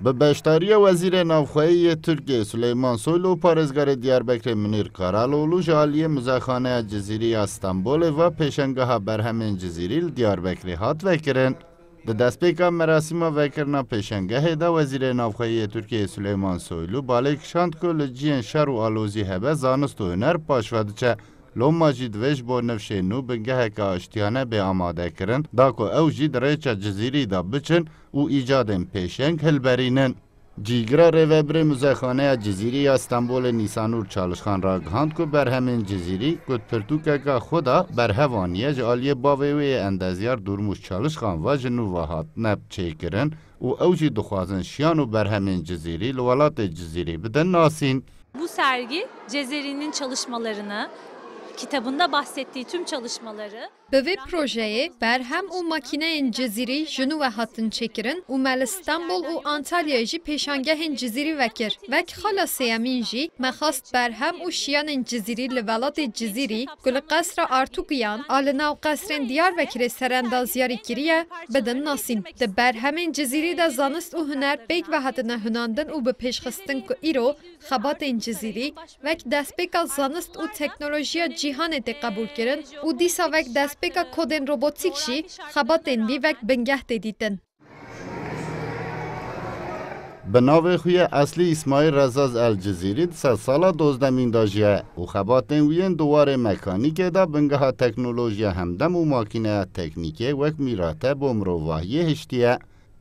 به بشتاری وزیر نوخواهی ترکیه سلیمان سویلو و پارزگار دیاربکر منیر کارالولو جالی مزخانه جزیری استانبول و پیشنگاه برهمین جزیری دیاربکری هات وکرن. د دستپیکا مراسم وکرنا پیشنگاه دا وزیر نوخواهی ترکیه سلیمان سویلو بالای کشاند که لجین شر و آلوزی هبه زانست و هنر پاشودچه لوم ماجید ویش با نفشه نو بنگه که آشتیانه به آماده کرن دا که او جید ریچه جزیری دا بچن و ایجاد پیشنگ هلبرینن. جیگرا روبر مزخانه جزیری استانبول نیسانور چالشخان را گهاند که بر همین جزیری کد پرتوکه که خدا بر هوانیه جالی باوی اندازیار دورموش چالشخان و جنو و هات نب چه کرن و اوجی دخوازن شیان و بر همین جزیری لولات جزیری بدن ناسین. Bu sergi Cezeri'nin çalışmalarını, kitabında bahsettiği tüm çalışmaları به پروژه برهم و ماکینه جزیری جنو و هاتن چکرن و مال استانبول و آنتالیا جی پیشانگه جزیری وکر وک خالا سیامین جی مخواست برهم و شیان جزیری لولات جزیری گل قصر آرتوگیان آلنا و قصر دیار وکر سراندازیاری کریه بدن ناسین ده برهم جزیری ده زانست و هنر بیگ و هاتن هناندن و به پیشخستن که ایرو خبات جزیری وک دست بیگ زانست و تکنولوژیا جیهان ده قبول کرن و دیسا وک دست بگا کدن روبوتیک شی خباتن بی وقت بنگه دیدن. به نوع خوی اصلی اسماعیل رزاز الجزیری سال 12 داجیه و خباتن وین دوار مکانیک دا بنگه تکنولوژیا همدم و ماکینه تکنیکی وک میراته بومروواهی هشتیه.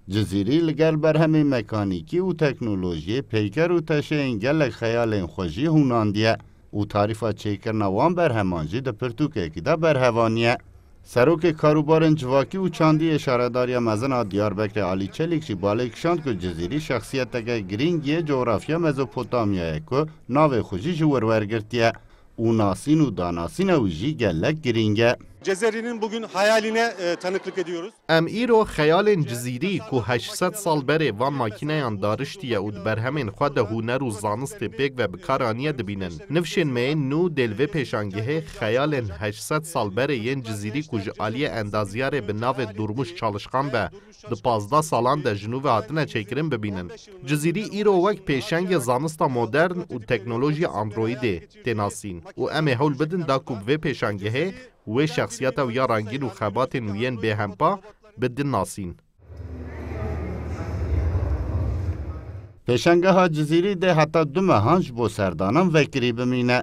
جزیری لگر بر همه مکانیکی و تکنولوژی پیکر و تشه انگل خیال خوشی هوناندیه و تعریفات چیکر نوان بر همانجی ده پرتوکه که ده بر هوانیه. سروک کاروبارن جواکی و چاندی اشاره‌داری مزن دیاربکر علی چلیک چی بالای کشاند که جزیری شخصیت تگه گرینگی جغرافیا مزوپوتامیه که ناو خوشی جور ورگرتیه و ناسین و داناسین و جی گلک گرینگه. Cezeri'nin bugün hayaline tanıklık ediyoruz. ام ایرو خیال جزیری که 800 سال بره و ماکینه دارشتیه و برهمین خود هنر و زانست پیک و بکارانیه دبینن. نفشن مین نو دلوه پیشانگه خیال 800 سال بره ین جزیری که جعالی اندازیاره به ناو دورموش چالشخان به ده 15 سالان ده جنوب هاتنه چیکرین ببینن. جزیری ایرو وک پیشنگ زانستا مدرن و تکنولوژی اندرویده تناسین و ام هول بدن دا کوب پیشانگه و شخصیت و یا رنگین و خبات وین به همپا بدن ناسین. پیشنگه ها جزیری ده حتی دو مهانج با سردانان وکری بمینه.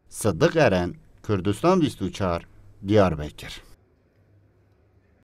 صدق ارن، کردستان 24 دیاربکر.